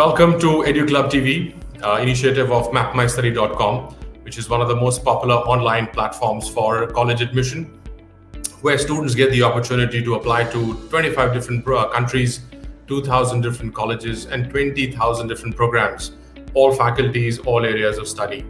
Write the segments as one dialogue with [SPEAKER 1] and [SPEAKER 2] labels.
[SPEAKER 1] Welcome to EduClubTV, initiative of mapmystudy.com, which is one of the most popular online platforms for college admission, where students get the opportunity to apply to 25 different countries, 2,000 different colleges, and 20,000 different programs, all faculties, all areas of study.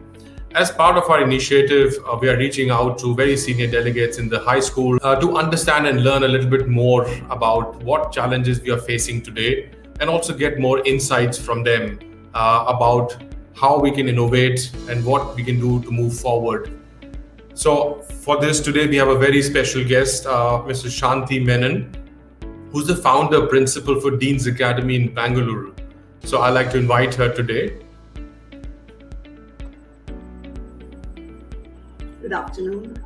[SPEAKER 1] As part of our initiative, we are reaching out to very senior delegates in the high school to understand and learn a little bit more about what challenges we are facing today, and also get more insights from them about how we can innovate and what we can do to move forward. So for this today, we have a very special guest, Ms Shanthi Menon, who's the founder principal for Deens Academy in Bangalore. So I'd like to invite her today.
[SPEAKER 2] Good afternoon.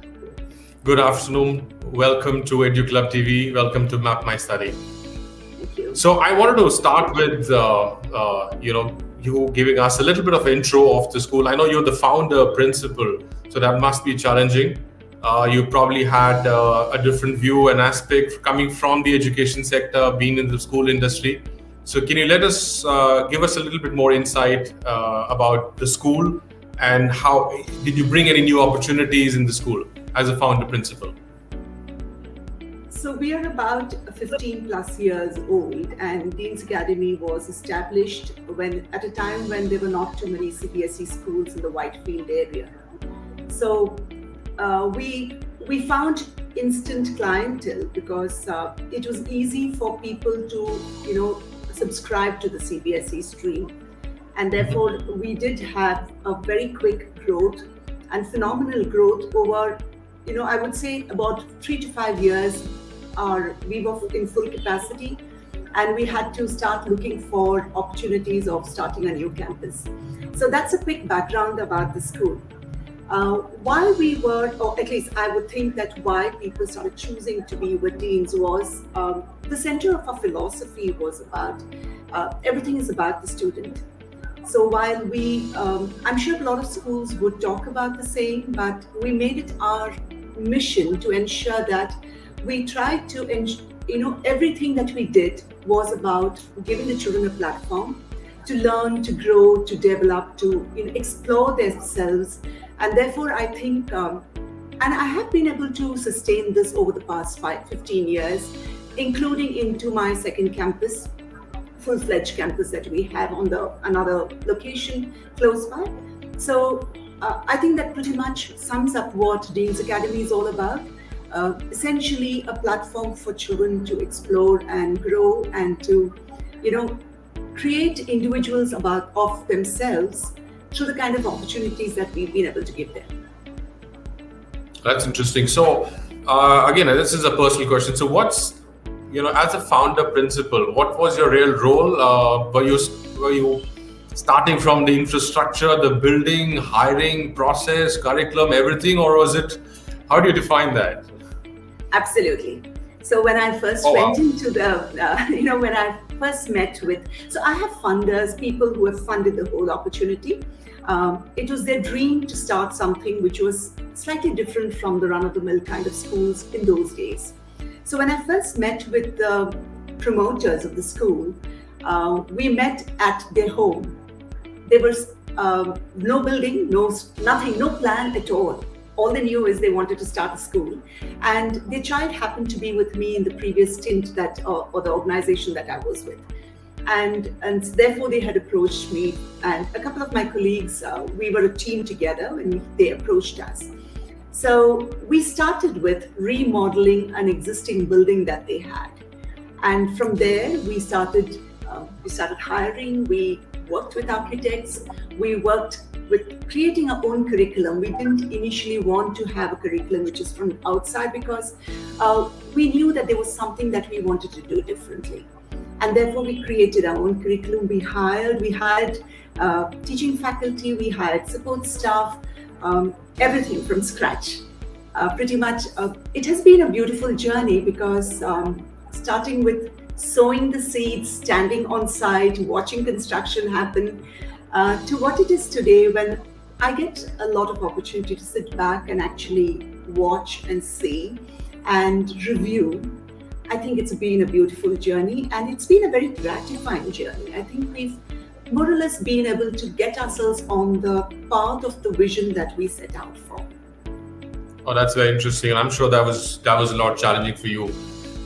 [SPEAKER 1] Good afternoon. Welcome to EduClubTV. Welcome to Map My Study.
[SPEAKER 2] Thank you.
[SPEAKER 1] So I wanted to start with you giving us a little bit of intro of the school. I know you're the founder principal, so that must be challenging. You probably had a different view and aspect coming from the education sector, being in the school industry. So can you let us give us a little bit more insight about the school, and how did you bring any new opportunities in the school as a founder principal?
[SPEAKER 2] So we are about 15 plus years old, and Deens Academy was established at a time when there were not too many CBSE schools in the Whitefield area. So we found instant clientele because it was easy for people to subscribe to the CBSE stream, and therefore we did have a very quick growth and phenomenal growth over I would say about 3 to 5 years. We were in full capacity, and we had to start looking for opportunities of starting a new campus. So that's a quick background about the school. Why we were, or at least I would think that why people started choosing to be with Deens was the center of our philosophy was about everything is about the student. So while I'm sure a lot of schools would talk about the same, but we made it our mission to ensure that we tried to, everything that we did was about giving the children a platform to learn, to grow, to develop, to explore themselves. And therefore, I think, and I have been able to sustain this over the past 15 years, including into my second campus, full-fledged campus that we have on another location close by. So I think that pretty much sums up what Deens Academy is all about. Essentially a platform for children to explore and grow and to, create individuals of themselves through the kind of opportunities that we've been able to give them.
[SPEAKER 1] That's interesting. So again, this is a personal question. So what's, as a founder principal, what was your real role? Were you starting from the infrastructure, the building, hiring process, curriculum, everything, or was it, how do you define that?
[SPEAKER 2] Absolutely. So when I first went into when I first met with, so I have funders, people who have funded the whole opportunity. It was their dream to start something which was slightly different from the run-of-the-mill kind of schools in those days. So when I first met with the promoters of the school, we met at their home. There was no building, nothing, no plan at all. All they knew is they wanted to start a school, and their child happened to be with me in the previous stint or the organization that I was with, and therefore they had approached me, and a couple of my colleagues. We were a team together, and they approached us. So we started with remodeling an existing building that they had, and from there we started hiring. We worked with architects. We worked with creating our own curriculum. We didn't initially want to have a curriculum which is from outside because we knew that there was something that we wanted to do differently. And therefore we created our own curriculum. We hired teaching faculty, we hired support staff, everything from scratch. Pretty much, it has been a beautiful journey because starting with sowing the seeds, standing on site, watching construction happen, to what it is today, when I get a lot of opportunity to sit back and actually watch and see and review. I think it's been a beautiful journey, and it's been a very gratifying journey. I think we've more or less being able to get ourselves on the path of the vision that we set out for.
[SPEAKER 1] Oh, that's very interesting, and I'm sure that was a lot challenging for you.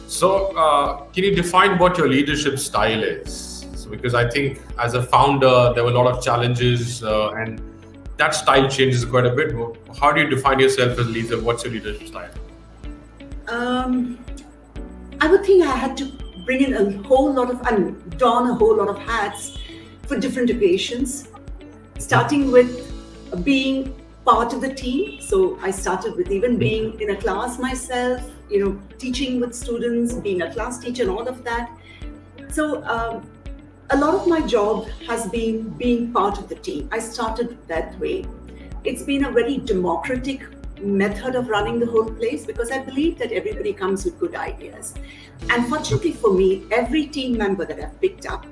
[SPEAKER 1] So, can you define what your leadership style is? So, because I think as a founder, there were a lot of challenges, and that style changes quite a bit. How do you define yourself as a leader? What's your leadership style?
[SPEAKER 2] I would think I had to bring in a whole lot of, and don a whole lot of hats for different occasions, starting with being part of the team. So I started with even being in a class myself, teaching with students, being a class teacher and all of that. So a lot of my job has been being part of the team. I started that way. It's been a very democratic method of running the whole place because I believe that everybody comes with good ideas. And fortunately for me, every team member that I've picked up,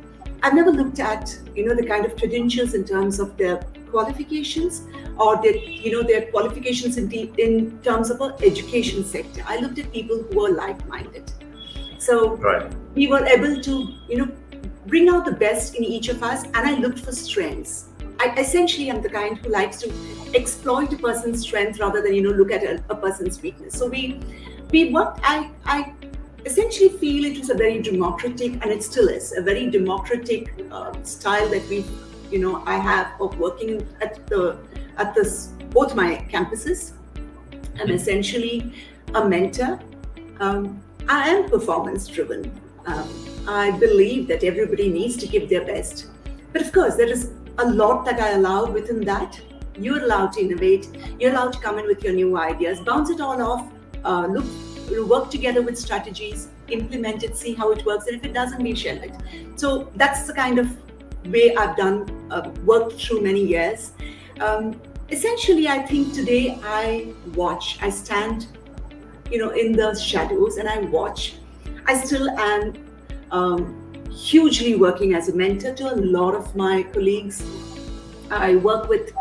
[SPEAKER 2] I've never looked at, the kind of credentials in terms of their qualifications or their qualifications in terms of our education sector. I looked at people who were like-minded. So
[SPEAKER 1] Right.
[SPEAKER 2] we were able to, bring out the best in each of us, and I looked for strengths. I essentially am the kind who likes to exploit a person's strength rather than, look at a person's weakness. So we worked, I essentially feel it was a very democratic, and it still is a very democratic style that I have of working at both my campuses. I'm essentially a mentor. I am performance driven. I believe that everybody needs to give their best. But of course, there is a lot that I allow within that. You're allowed to innovate. You're allowed to come in with your new ideas, bounce it all off, work together with strategies, implement it, see how it works. And if it doesn't, we share it. So that's the kind of way I've worked through many years. Essentially, I think today I stand, in the shadows and I watch. I still am hugely working as a mentor to a lot of my colleagues. I work with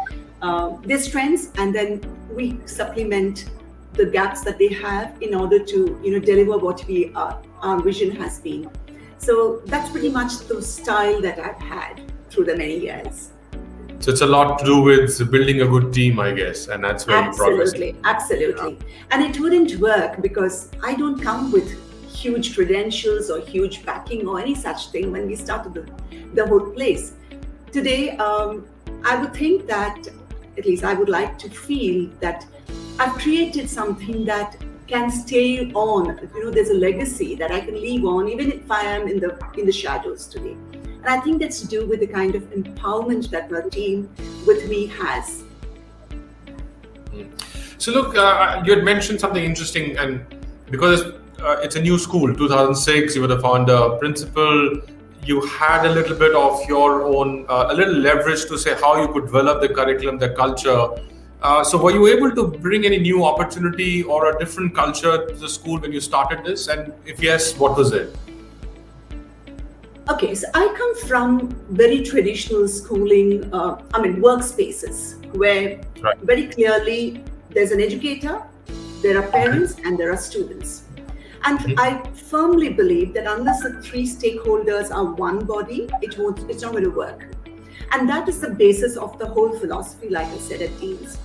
[SPEAKER 2] their strengths, and then we supplement the gaps that they have in order to, deliver what our vision has been. So that's pretty much the style that I've had through the many years.
[SPEAKER 1] So it's a lot to do with building a good team, I guess, and that's where you progress.
[SPEAKER 2] Absolutely. Yeah. And it wouldn't work because I don't come with huge credentials or huge backing or any such thing when we started the whole place. Today, I would think that, at least I would like to feel that I've created something that can stay on. There's a legacy that I can leave on, even if I am in the shadows today. And I think that's to do with the kind of empowerment that my team with me has.
[SPEAKER 1] So look, you had mentioned something interesting, and because it's a new school, 2006, you were the founder, principal, you had a little bit of your own, a little leverage to say how you could develop the curriculum, the culture. So were you able to bring any new opportunity or a different culture to the school when you started this? And if yes, what was it?
[SPEAKER 2] Okay, so I come from very traditional schooling, workspaces where very clearly there's an educator, there are parents, and there are students. And I firmly believe that unless the three stakeholders are one body, it's not going to work. And that is the basis of the whole philosophy, like I said, at Deens.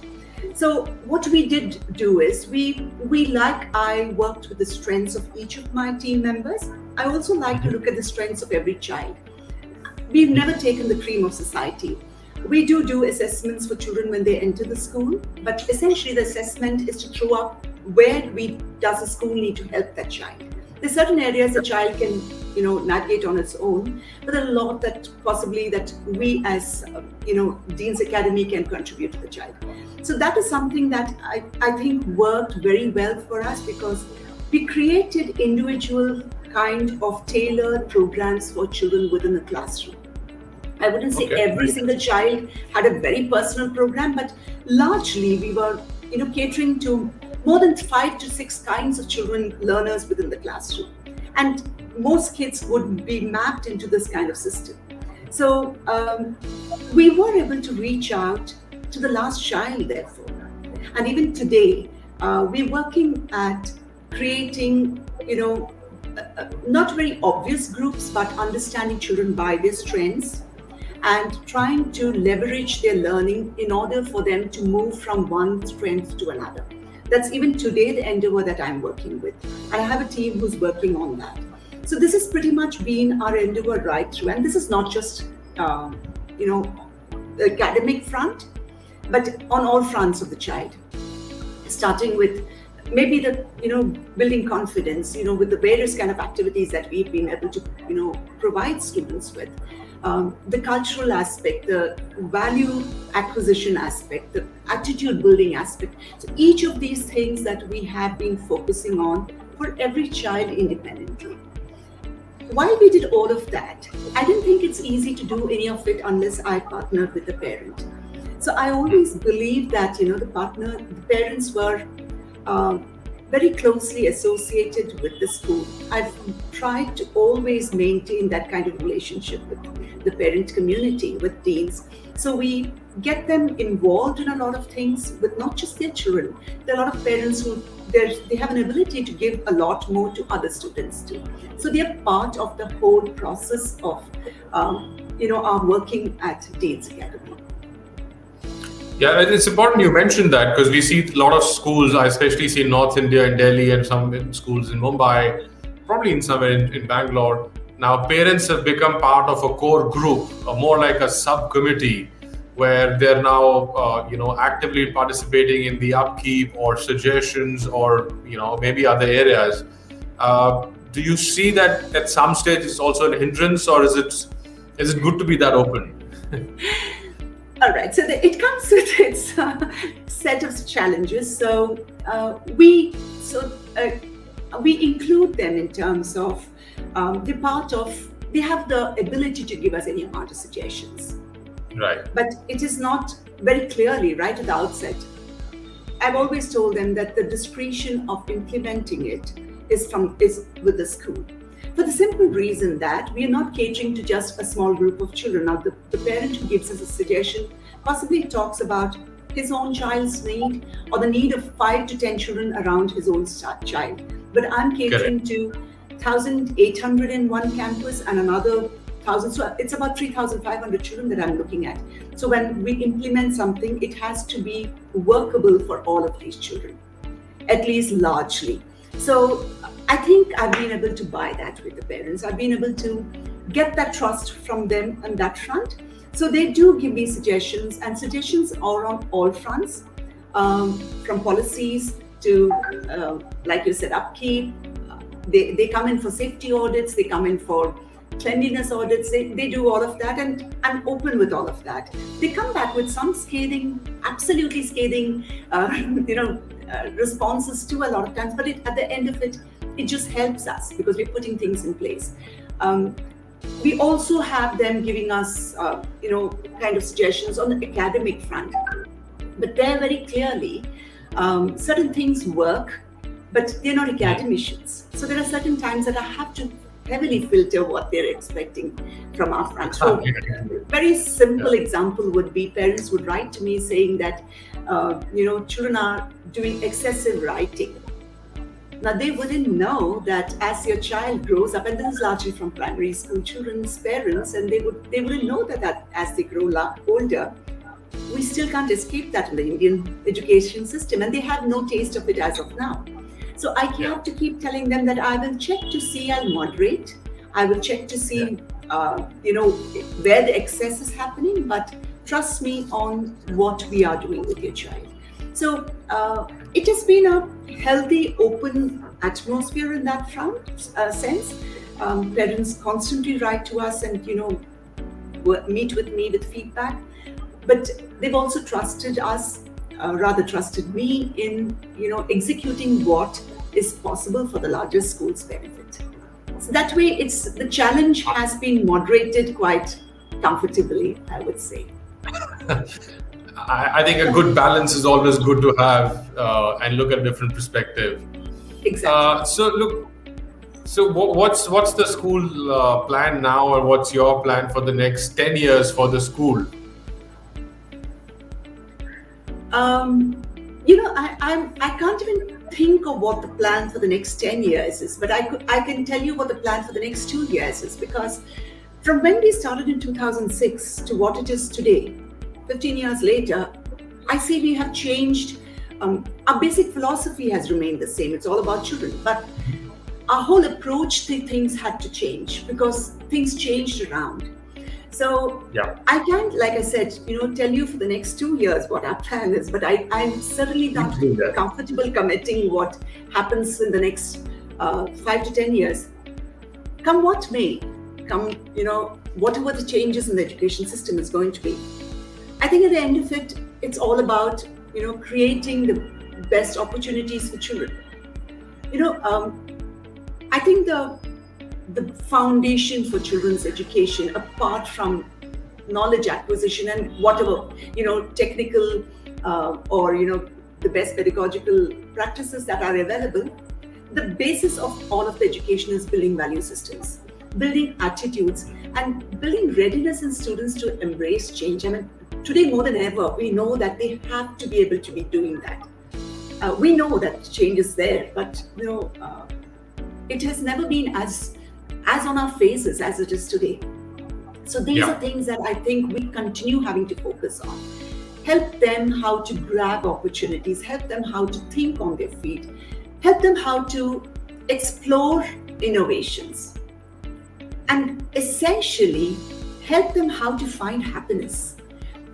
[SPEAKER 2] So what we did do is I worked with the strengths of each of my team members. I also like to look at the strengths of every child. We've never taken the cream of society. We do assessments for children when they enter the school, but essentially the assessment is to throw up where does the school need to help that child. There's certain areas the child can, navigate on its own, but there are a lot that we as, Deens Academy can contribute to the child. So that is something that I think worked very well for us because we created individual kind of tailored programs for children within the classroom. I wouldn't say every single child had a very personal program, but largely we were, catering to more than 5 to 6 kinds of children, learners within the classroom. And most kids would be mapped into this kind of system. So we were able to reach out to the last child, therefore. And even today, we're working at creating, not very obvious groups, but understanding children by their strengths and trying to leverage their learning in order for them to move from one strength to another. That's even today the endeavor that I'm working with. And I have a team who's working on that. So this has pretty much been our endeavor right through. And this is not just, the academic front, but on all fronts of the child. Starting with maybe the, building confidence, with the various kind of activities that we've been able to, provide students with. The cultural aspect, the value acquisition aspect, the attitude building aspect. So each of these things that we have been focusing on for every child independently. While we did all of that, I didn't think it's easy to do any of it unless I partnered with the parent. So I always believed that, the parents were very closely associated with the school. I've tried to always maintain that kind of relationship with the parent community, with Deens. So we get them involved in a lot of things with not just their children. There are a lot of parents who they have an ability to give a lot more to other students too. So they are part of the whole process of, our working at Deens Academy.
[SPEAKER 1] Yeah, it's important you mentioned that because we see a lot of schools, I especially see in North India, in Delhi, and some schools in Mumbai, probably in somewhere in Bangalore. Now, parents have become part of a core group, more like a subcommittee, where they're now, actively participating in the upkeep or suggestions or, maybe other areas. Do you see that at some stage it's also an hindrance, or is it good to be that open?
[SPEAKER 2] All right, so it comes with its set of challenges. So we include them in terms of they have the ability to give us any amount of suggestions.
[SPEAKER 1] Right.
[SPEAKER 2] But it is not very clearly right at the outset. I've always told them that the discretion of implementing it is with the school. For the simple reason that we are not catering to just a small group of children. Now, the parent who gives us a suggestion possibly talks about his own child's need or the need of 5 to 10 children around his own child. But I'm catering to 1,800 in one campus and another 1,000. So it's about 3,500 children that I'm looking at. So when we implement something, it has to be workable for all of these children, at least largely. So I think I've been able to buy that with the parents. I've been able to get that trust from them on that front. So they do give me suggestions, and suggestions are on all fronts, from policies to, like you said, upkeep. They come in for safety audits, they come in for cleanliness audits, they do all of that, and I'm open with all of that. They come back with some absolutely scathing, responses to a lot of times, but at the end of it, it just helps us because we're putting things in place. We also have them giving us, kind of suggestions on the academic front, but they're very clearly, certain things work, but they're not academicians. So there are certain times that I have to heavily filter what they're expecting from our front. So very simple example would be parents would write to me saying that, children are doing excessive writing. Now, they wouldn't know that as your child grows up, and this is largely from primary school children's parents, and they wouldn't know that as they grow older, we still can't escape that in the Indian education system, and they have no taste of it as of now. So I have to keep telling them that I will check to see, I'll moderate, I will check to see, where the excess is happening, but trust me on what we are doing with your child. So it has been a healthy, open atmosphere in that front sense. Parents constantly write to us and, meet with me with feedback. But they've also trusted us, trusted me in, executing what is possible for the larger school's benefit. So that way, the challenge has been moderated quite comfortably, I would say.
[SPEAKER 1] I think a good balance is always good to have and look at a different perspective.
[SPEAKER 2] Exactly.
[SPEAKER 1] So what's the school plan now, or what's your plan for the next 10 years for the school?
[SPEAKER 2] I can't even think of what the plan for the next 10 years is, but I can tell you what the plan for the next 2 years is, because From when we started in 2006 to what it is today, 15 years later, I see we have changed. Our basic philosophy has remained the same. It's all about children. But our whole approach to things had to change because things changed around. So I can't, like I said, tell you for the next 2 years what our plan is, but I'm certainly not comfortable committing what happens in the next 5 to 10 years. Come what may, whatever the changes in the education system is going to be. I think at the end of it, it's all about, creating the best opportunities for children. I think the foundation for children's education, apart from knowledge acquisition and whatever, technical or, the best pedagogical practices that are available, the basis of all of the education is building value systems, building attitudes, and building readiness in students to embrace change. I mean, today more than ever, we know that they have to be able to be doing that. We know that change is there, but it has never been as on our faces as it is today. So these are things that I think we continue having to focus on. Help them how to grab opportunities, help them how to think on their feet, help them how to explore innovations, and essentially help them how to find happiness.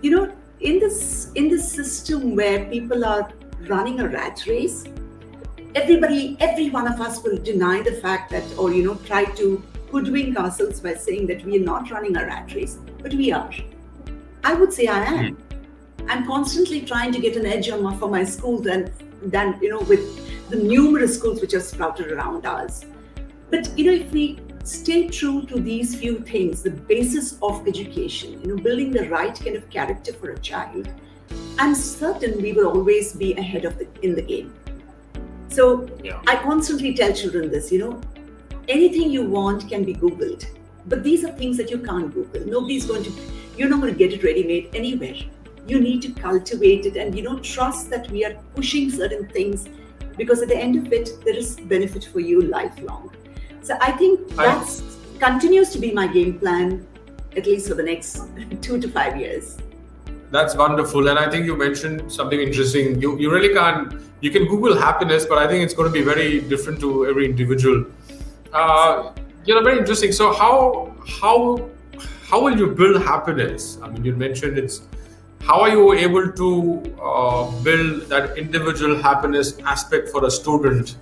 [SPEAKER 2] In this system where people are running a rat race, every one of us will deny the fact that, or try to hoodwink ourselves by saying that we are not running a rat race, but we are. I would say I am. I'm constantly trying to get an edge for my schools than with the numerous schools which are sprouted around us. But if we stay true to these few things, the basis of education, building the right kind of character for a child, I'm certain we will always be ahead in the game. So I constantly tell children this, anything you want can be Googled, but these are things that you can't Google. You're not going to get it ready-made anywhere. You need to cultivate it and, trust that we are pushing certain things, because at the end of it, there is benefit for you lifelong. So I think that continues to be my game plan, at least for the next 2 to 5 years.
[SPEAKER 1] That's wonderful. And I think you mentioned something interesting. You really can't, you can Google happiness, but I think it's going to be very different to every individual. Very interesting. So how will you build happiness? I mean, you mentioned how are you able to build that individual happiness aspect for a student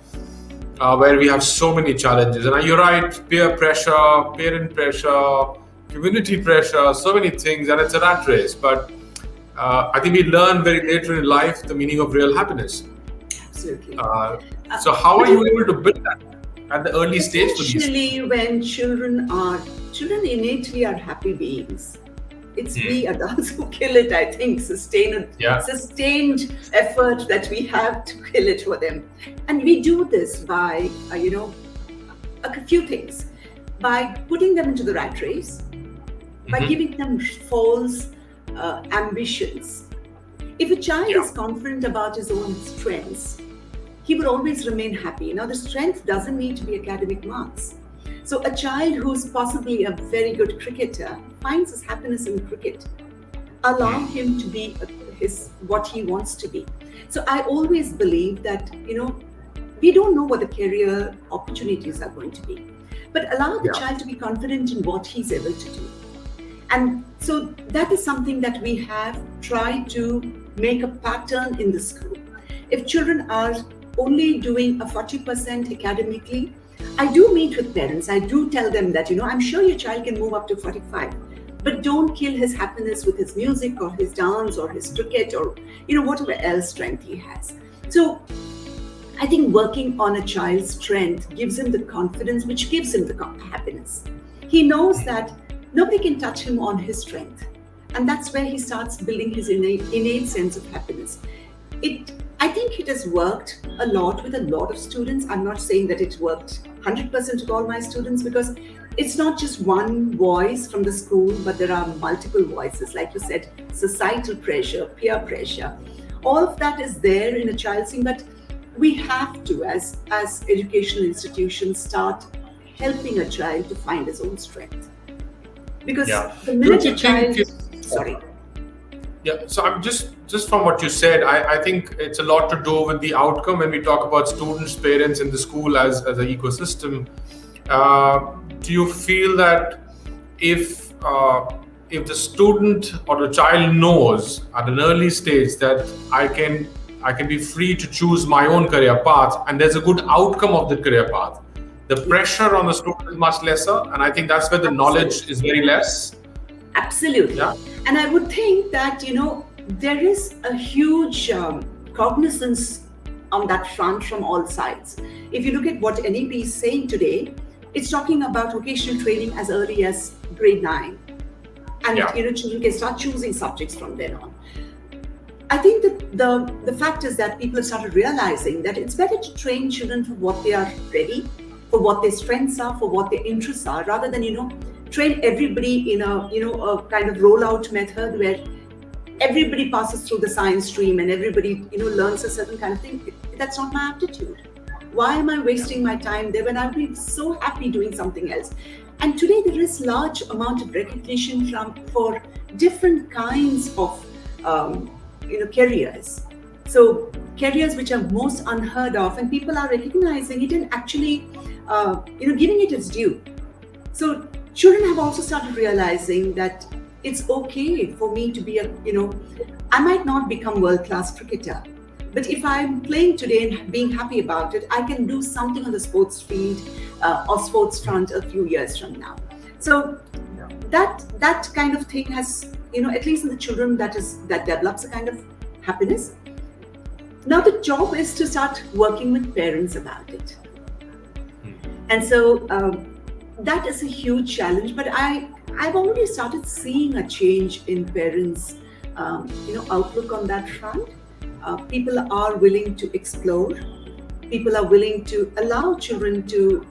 [SPEAKER 1] where we have so many challenges? And you're right, peer pressure, parent pressure, community pressure, so many things, and it's a rat race. But I think we learn very later in life the meaning of real happiness.
[SPEAKER 2] Absolutely.
[SPEAKER 1] So how are you able to build that at the early stage for these?
[SPEAKER 2] Especially when children innately are happy beings. It's we adults who kill it, I think, sustained effort that we have to kill it for them. And we do this by, a few things. By putting them into the rat race, by giving them false ambitions. If a child is confident about his own strengths, he will always remain happy. Now, the strength doesn't need to be academic marks. So a child who's possibly a very good cricketer finds his happiness in cricket. Allow him to be what he wants to be. So I always believe that, we don't know what the career opportunities are going to be, but allow the child to be confident in what he's able to do. And so that is something that we have tried to make a pattern in the school. If children are only doing a 40% academically, I do meet with parents. I do tell them that, I'm sure your child can move up to 45, but don't kill his happiness with his music or his dance or his cricket or, whatever else strength he has. So I think working on a child's strength gives him the confidence, which gives him the happiness. He knows that nobody can touch him on his strength. And that's where he starts building his innate sense of happiness. I think it has worked a lot with a lot of students. I'm not saying that it worked 100% with all my students, because it's not just one voice from the school, but there are multiple voices. Like you said, societal pressure, peer pressure, all of that is there in a child's thing. But we have to, as educational institutions, start helping a child to find his own strength. Because
[SPEAKER 1] Yeah.
[SPEAKER 2] the
[SPEAKER 1] Don't
[SPEAKER 2] minute
[SPEAKER 1] you
[SPEAKER 2] a child,
[SPEAKER 1] think?
[SPEAKER 2] sorry,
[SPEAKER 1] Yeah, so I'm just from what you said, I think it's a lot to do with the outcome when we talk about students, parents, in the school as an ecosystem. Do you feel that if the student or the child knows at an early stage that I can be free to choose my own career path, and there's a good outcome of the career path, the pressure on the student is much lesser, and I think that's where the knowledge is very less.
[SPEAKER 2] absolutely.
[SPEAKER 1] Yeah.
[SPEAKER 2] And I would think that, there is a huge cognizance on that front from all sides. If you look at what NEP is saying today, it's talking about vocational training as early as grade 9. And,
[SPEAKER 1] Yeah.
[SPEAKER 2] Children can start choosing subjects from then on. I think that the fact is that people have started realizing that it's better to train children for what they are ready, for what their strengths are, for what their interests are, rather than, train everybody in a kind of rollout method where everybody passes through the science stream and everybody, learns a certain kind of thing. That's not my aptitude. Why am I wasting my time there when I'd be so happy doing something else? And today there is large amount of recognition for different kinds of careers. So careers which are most unheard of, and people are recognizing it and actually giving it its due. So children have also started realizing that it's okay for me to be I might not become world-class cricketer, but if I'm playing today and being happy about it, I can do something on the sports field or sports front a few years from now. So that kind of thing has, at least in the children, that develops a kind of happiness. Now the job is to start working with parents about it. And so that is a huge challenge, but I've already started seeing a change in parents' outlook on that front. People are willing to explore. People are willing to allow children to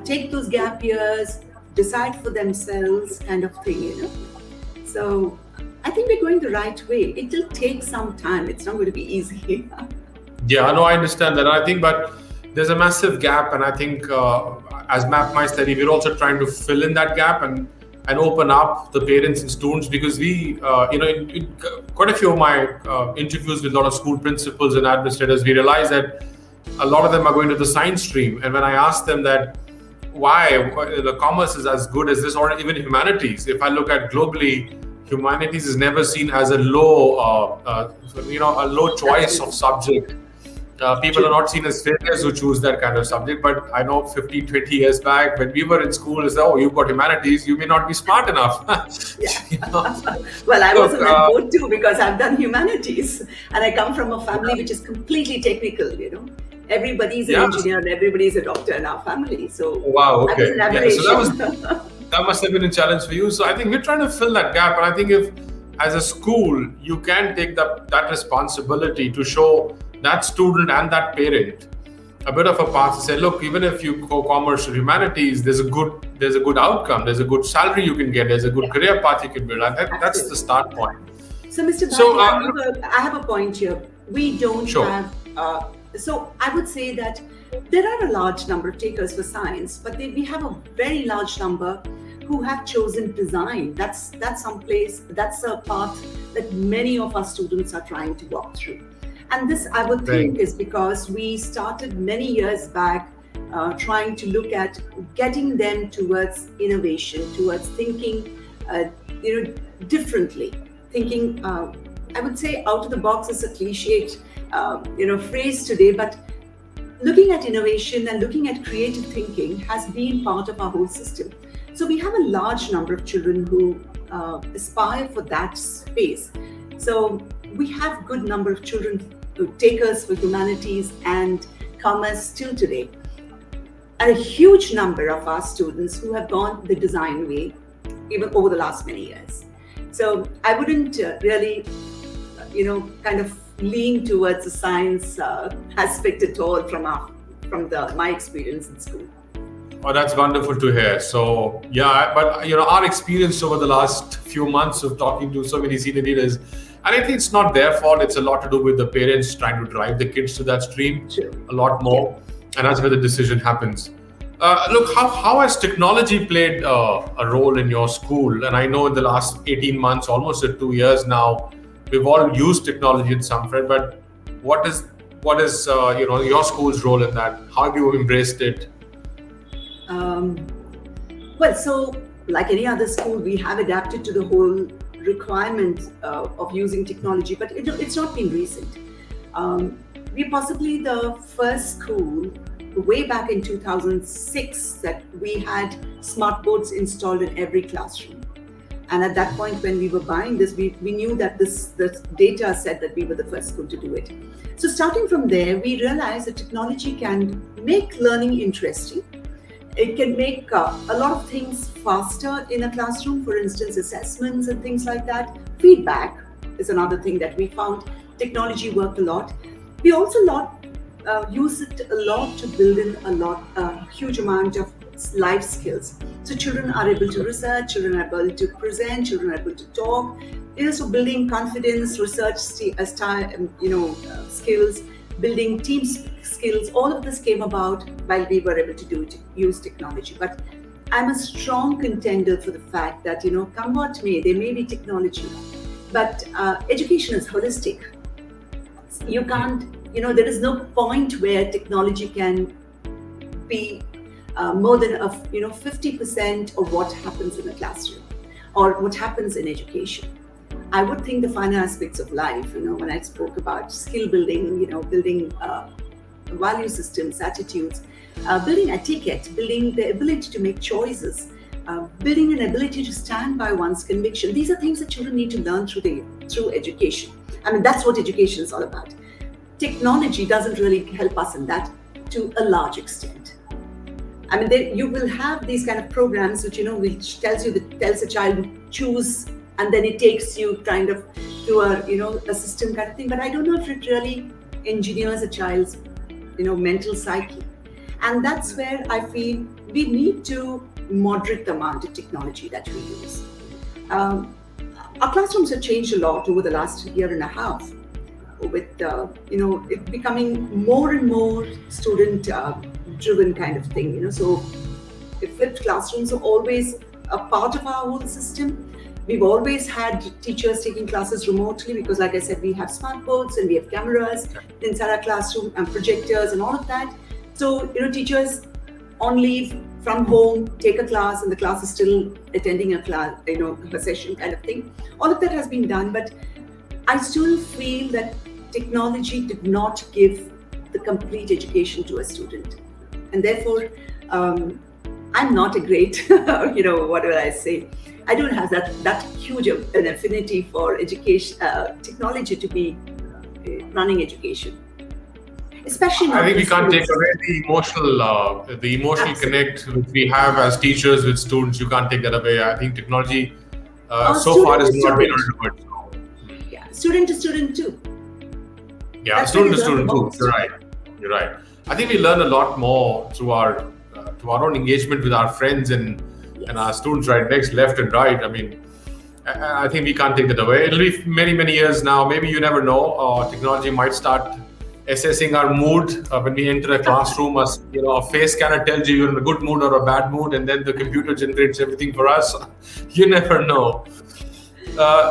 [SPEAKER 2] take those gap years, decide for themselves, kind of thing. So I think we're going the right way. It will take some time. It's not going to be easy.
[SPEAKER 1] Yeah, no, I understand that. I think, but there's a massive gap, and I think as Map My Study, we're also trying to fill in that gap and open up the parents and students, because we, in quite a few of my interviews with a lot of school principals and administrators, we realize that a lot of them are going to the science stream. And when I ask them that, why the commerce is as good as this, or even humanities, if I look at globally, humanities is never seen as a low, a low choice of subject. People are not seen as failures who choose that kind of subject. But I know 15, 20 years back, when we were in school, it's, oh, you've got humanities, you may not be smart enough.
[SPEAKER 2] Well, I was in that boat too, because I've done humanities and I come from a family which is completely technical, Everybody's an engineer and everybody's a doctor in our family. So
[SPEAKER 1] wow, okay.
[SPEAKER 2] So
[SPEAKER 1] that must have been a challenge for you. So I think we're trying to fill that gap. And I think if, as a school, you can take that responsibility to show that student and that parent a bit of a path to say, look, even if you go commerce or humanities, there's a good outcome, there's a good salary you can get, there's a good career path you can build. And that's the start point.
[SPEAKER 2] So, Mr. Bhai, I have a point here. We don't have. So I would say that there are a large number of takers for science, but we have a very large number who have chosen design. That's a path that many of our students are trying to walk through. And this, I would think, is because we started many years back trying to look at getting them towards innovation, towards thinking, differently. Thinking, I would say, out of the box is a cliched, phrase today, but looking at innovation and looking at creative thinking has been part of our whole system. So we have a large number of children who aspire for that space. So we have good number of children who takers for humanities and commerce still today. And a huge number of our students who have gone the design way, even over the last many years. So I wouldn't really, kind of lean towards the science aspect at all from my experience in school.
[SPEAKER 1] Oh, that's wonderful to hear. So yeah, but our experience over the last few months of talking to so many senior leaders, and I think it's not their fault. It's a lot to do with the parents trying to drive the kids to that stream a lot more, and that's where the decision happens. Look, how has technology played a role in your school? And I know in the last 18 months, almost 2 years now, we've all used technology in some way. But what is your school's role in that? How have you embraced it?
[SPEAKER 2] Well, so like any other school, we have adapted to the whole requirement of using technology, but it's not been recent. We're possibly the first school way back in 2006 that we had smart boards installed in every classroom. And at that point, when we were buying this, we knew that the data said that we were the first school to do it. So starting from there, we realized that technology can make learning interesting. It can make a lot of things faster in a classroom, for instance, assessments and things like that. Feedback is another thing that we found technology worked a lot. We also use it a lot to build in a huge amount of life skills. So children are able to research, children are able to present, children are able to talk. So building confidence, research skills, building team skills, all of this came about while we were able to use technology. But I'm a strong contender for the fact that, come what may, there may be technology, but education is holistic. You can't, there is no point where technology can be more than 50% of what happens in a classroom or what happens in education. I would think the finer aspects of life, when I spoke about skill building, building value systems, attitudes, building etiquette, building the ability to make choices, building an ability to stand by one's conviction. These are things that children need to learn through education. I mean, that's what education is all about. Technology doesn't really help us in that to a large extent. I mean, you will have these kind of programs which tells a child to choose, and then it takes you kind of to a system kind of thing. But I don't know if it really engineers a child's mental psyche. And that's where I feel we need to moderate the amount of technology that we use. Our classrooms have changed a lot over the last year and a half, with it becoming more and more student driven kind of thing. So flipped classrooms are always a part of our whole system. We've always had teachers taking classes remotely because, like I said, we have smart boards and we have cameras inside our classroom and projectors and all of that. So, teachers on leave from home take a class and the class is still attending a class, a session kind of thing. All of that has been done, but I still feel that technology did not give the complete education to a student. And therefore, I'm not a great, what will I say? I don't have that huge an affinity for education, technology to be running education. Especially
[SPEAKER 1] I think we can't take away the emotional
[SPEAKER 2] Absolutely.
[SPEAKER 1] connect which we have as teachers with students. You can't take that away. I think technology so far has not been able to do it.
[SPEAKER 2] Yeah, student to student too.
[SPEAKER 1] Yeah,
[SPEAKER 2] That's
[SPEAKER 1] student to
[SPEAKER 2] where you
[SPEAKER 1] student
[SPEAKER 2] learn
[SPEAKER 1] too.
[SPEAKER 2] the most.
[SPEAKER 1] You're right. I think we learn a lot more through our own engagement with our friends and our students right next, left and right. I mean, I think we can't take that away. It'll be many, many years now. Maybe you never know. Technology might start assessing our mood when we enter a classroom. A face scanner tells you you're in a good mood or a bad mood, and then the computer generates everything for us. You never know.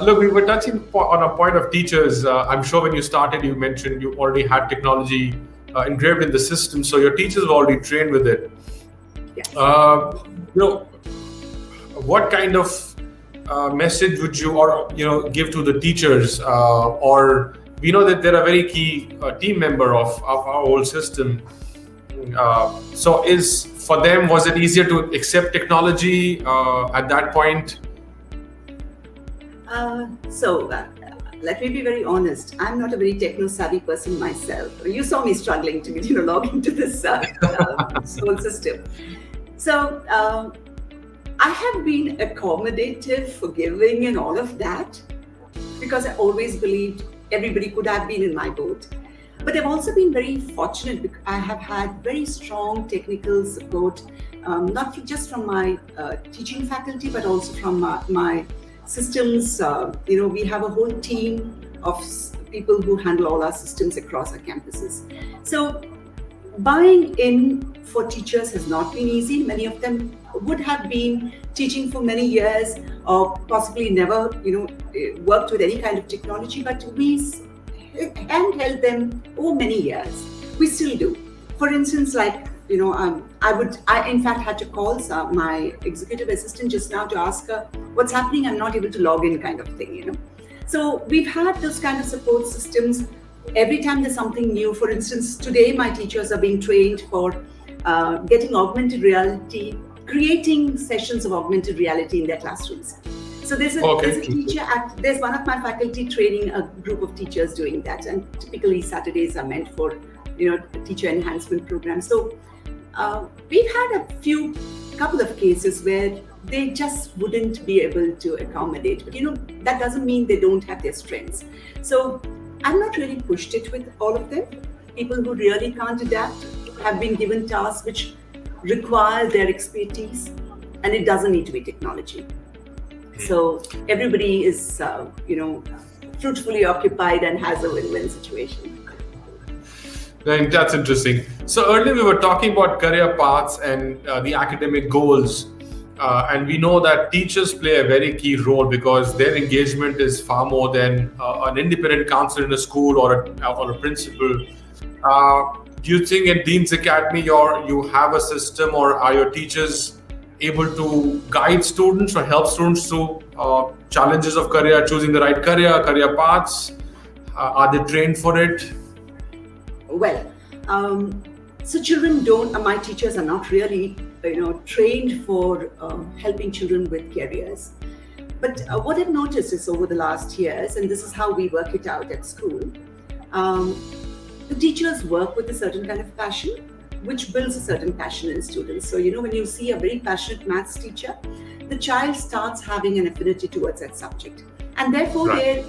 [SPEAKER 1] Look, we were touching on a point of teachers. I'm sure when you started, you mentioned you already had technology engraved in the system, so your teachers were already trained with it.
[SPEAKER 2] Yes.
[SPEAKER 1] What kind of message would you give to the teachers, or we know that they're a very key team member of our whole system. So for them, was it easier to accept technology at that point?
[SPEAKER 2] Let me be very honest. I'm not a very techno-savvy person myself. You saw me struggling to log into this whole system. So I have been accommodative, forgiving, and all of that because I always believed everybody could have been in my boat. But I've also been very fortunate because I have had very strong technical support, not just from my teaching faculty, but also from my systems. We have a whole team of people who handle all our systems across our campuses. So buying in for teachers has not been easy. Many of them would have been teaching for many years or possibly never, worked with any kind of technology, but we handheld them over many years. We still do. For instance, like, I in fact had to call my executive assistant just now to ask her what's happening. I'm not able to log in, kind of thing. So we've had those kind of support systems every time there's something new. For instance, today my teachers are being trained for getting augmented reality, creating sessions of augmented reality in their classrooms. So there's a teacher there's one of my faculty training a group of teachers doing that, and typically Saturdays are meant for teacher enhancement programs. So we've had a couple of cases where they just wouldn't be able to accommodate, but that doesn't mean they don't have their strengths. So I've not really pushed it with all of them. People who really can't adapt have been given tasks which require their expertise, and it doesn't need to be technology. So everybody is, fruitfully occupied and has a win-win situation.
[SPEAKER 1] That's interesting. So earlier we were talking about career paths and the academic goals. And we know that teachers play a very key role because their engagement is far more than an independent counselor in a school or a principal. Do you think in Deens Academy you have a system, or are your teachers able to guide students or help students through challenges of career, choosing the right career paths? Are they trained for it?
[SPEAKER 2] Well, so children my teachers are not really, trained for helping children with careers. But what I've noticed is over the last years, and this is how we work it out at school, the teachers work with a certain kind of passion, which builds a certain passion in students. So, when you see a very passionate maths teacher, the child starts having an affinity towards that subject. And therefore,
[SPEAKER 1] Right.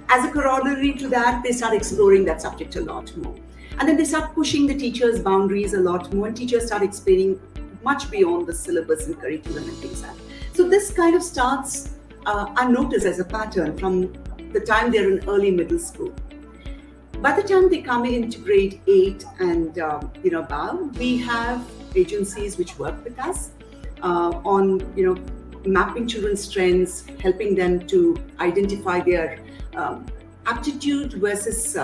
[SPEAKER 2] as a corollary to that, they start exploring that subject a lot more. And then they start pushing the teachers' boundaries a lot more, and teachers start explaining much beyond the syllabus and curriculum and things like that. So this kind of starts, I notice as a pattern from the time they're in early middle school. By the time they come into grade 8 and above, we have agencies which work with us on mapping children's strengths, helping them to identify their aptitude versus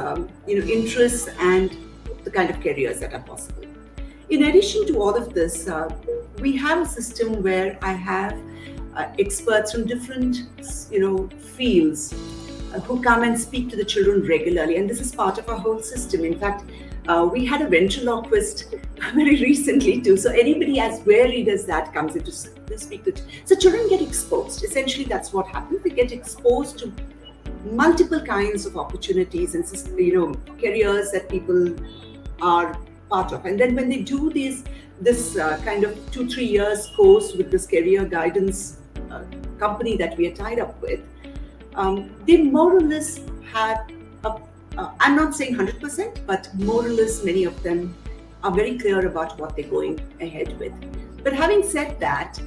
[SPEAKER 2] interests and the kind of careers that are possible. In addition to all of this, we have a system where I have experts from different fields who come and speak to the children regularly, and this is part of our whole system. In fact, we had a ventriloquist very recently too. So anybody as varied as that comes in to speak to. So children get exposed. Essentially, that's what happens. They get exposed to multiple kinds of opportunities and careers that people are part of. And then when they do this kind of 2-3 years course with this career guidance company that we are tied up with, they more or less have I'm not saying 100%, but more or less many of them are very clear about what they're going ahead with. But having said that,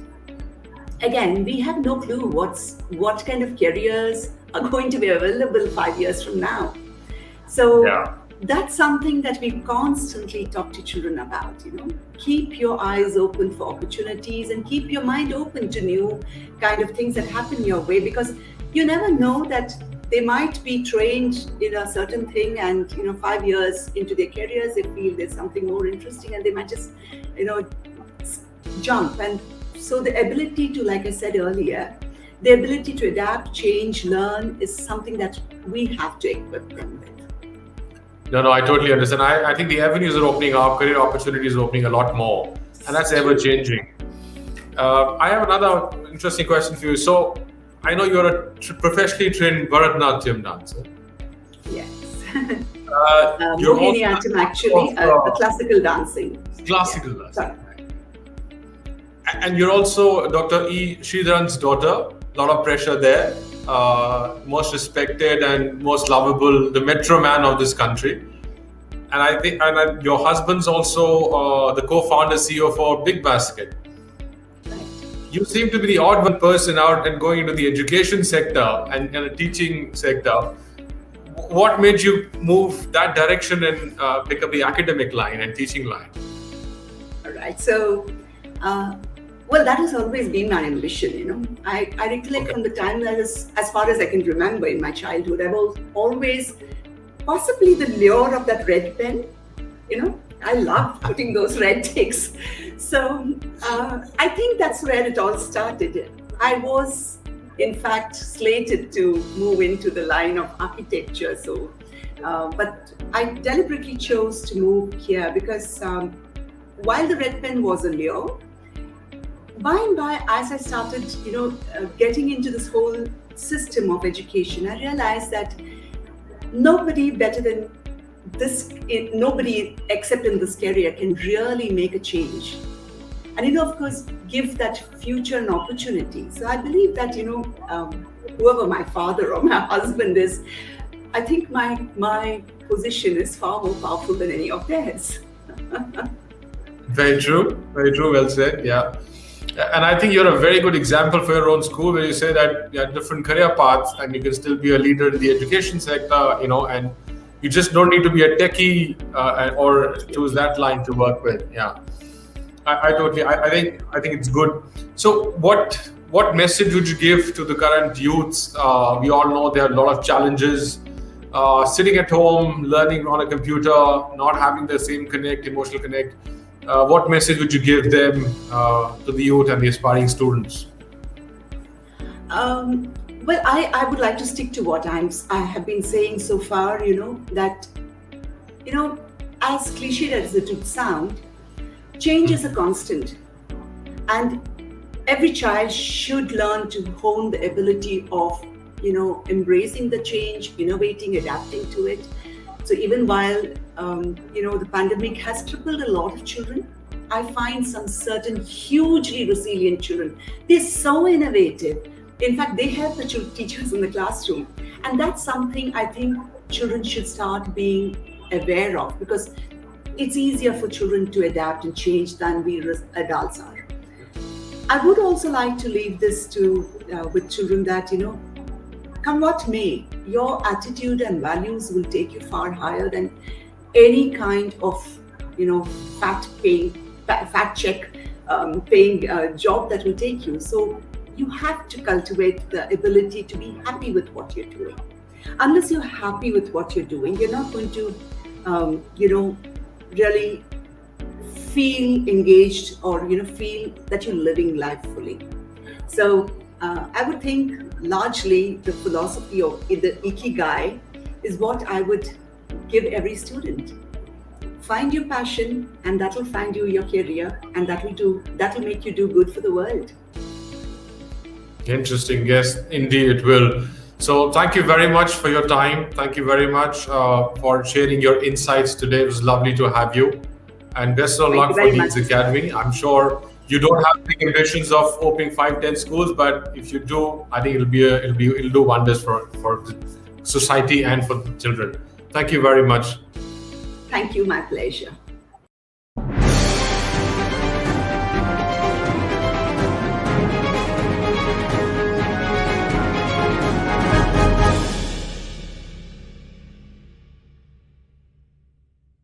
[SPEAKER 2] again, we have no clue what kind of careers are going to be available 5 years from now. So that's something that we constantly talk to children about. Keep your eyes open for opportunities and keep your mind open to new kind of things that happen your way, because you never know that they might be trained in a certain thing, and 5 years into their careers, they feel there's something more interesting, and they might just jump. And so the ability to, like I said earlier, the ability to adapt, change, learn is something that we have to equip them with.
[SPEAKER 1] No, I totally understand. I think the avenues are opening up, career opportunities are opening a lot more, and that's ever changing. I have another interesting question for you. So I know you're a professionally trained Bharatanatyam dancer.
[SPEAKER 2] Yes.
[SPEAKER 1] You're
[SPEAKER 2] Mohiniyattam, actually, classical dancing.
[SPEAKER 1] Classical dancing.
[SPEAKER 2] Sorry.
[SPEAKER 1] And you're also Dr. E. Sridharan's daughter. A lot of pressure there. Most respected and most lovable, the metro man of this country. And I think, your husband's also the co-founder, CEO for Big Basket. You seem to be the odd one person out and going into the education sector and the teaching sector. what made you move that direction and pick up the academic line and teaching line?
[SPEAKER 2] All right. So, well, that has always been my ambition. I recollect from the time that is, as far as I can remember in my childhood, I was always possibly the lure of that red pen. I loved putting those red ticks. So I think that's where it all started. I was, in fact, slated to move into the line of architecture. So, but I deliberately chose to move here because while the red pen was a lure, by and by, as I started, getting into this whole system of education, I realized that nobody better than nobody except in this career can really make a change. And, of course, give that future an opportunity. So I believe that, whoever my father or my husband is, I think my position is far more powerful than any of theirs.
[SPEAKER 1] Very true. Very true. Well said. Yeah. And I think you're a very good example for your own school where you say that you have different career paths and you can still be a leader in the education sector, and you just don't need to be a techie or choose that line to work with. Yeah. I think it's good. So what message would you give to the current youths? We all know there are a lot of challenges. Sitting at home, learning on a computer, not having the same emotional connect. What message would you give them to the youth and the aspiring students?
[SPEAKER 2] Well, I would like to stick to what I have been saying so far, that, as cliched as it would sound, change is a constant. And every child should learn to hone the ability of, embracing the change, innovating, adapting to it. So even while, the pandemic has crippled a lot of children, I find some certain hugely resilient children. They're so innovative. In fact, they help the teachers in the classroom. And that's something I think children should start being aware of, because it's easier for children to adapt and change than we adults are. I would also like to leave this with children that, come what may, your attitude and values will take you far higher than any kind of, fact check paying job that will take you. So you have to cultivate the ability to be happy with what you're doing. Unless you're happy with what you're doing, you're not going to, really feel engaged or, feel that you're living life fully. So I would think largely the philosophy of the Ikigai is what I would give every student. Find your passion, and that will find you your career, and that will make you do good for the world.
[SPEAKER 1] Interesting. Yes, indeed it will. So thank you very much for your time. Thank you very much for sharing your insights today. It was lovely to have you. And best of luck for Deens Academy. I'm sure you don't have big ambitions of opening 5-10 schools, but if you do, I think it'll do wonders for the society and for the children. Thank you very much.
[SPEAKER 2] Thank you. My pleasure.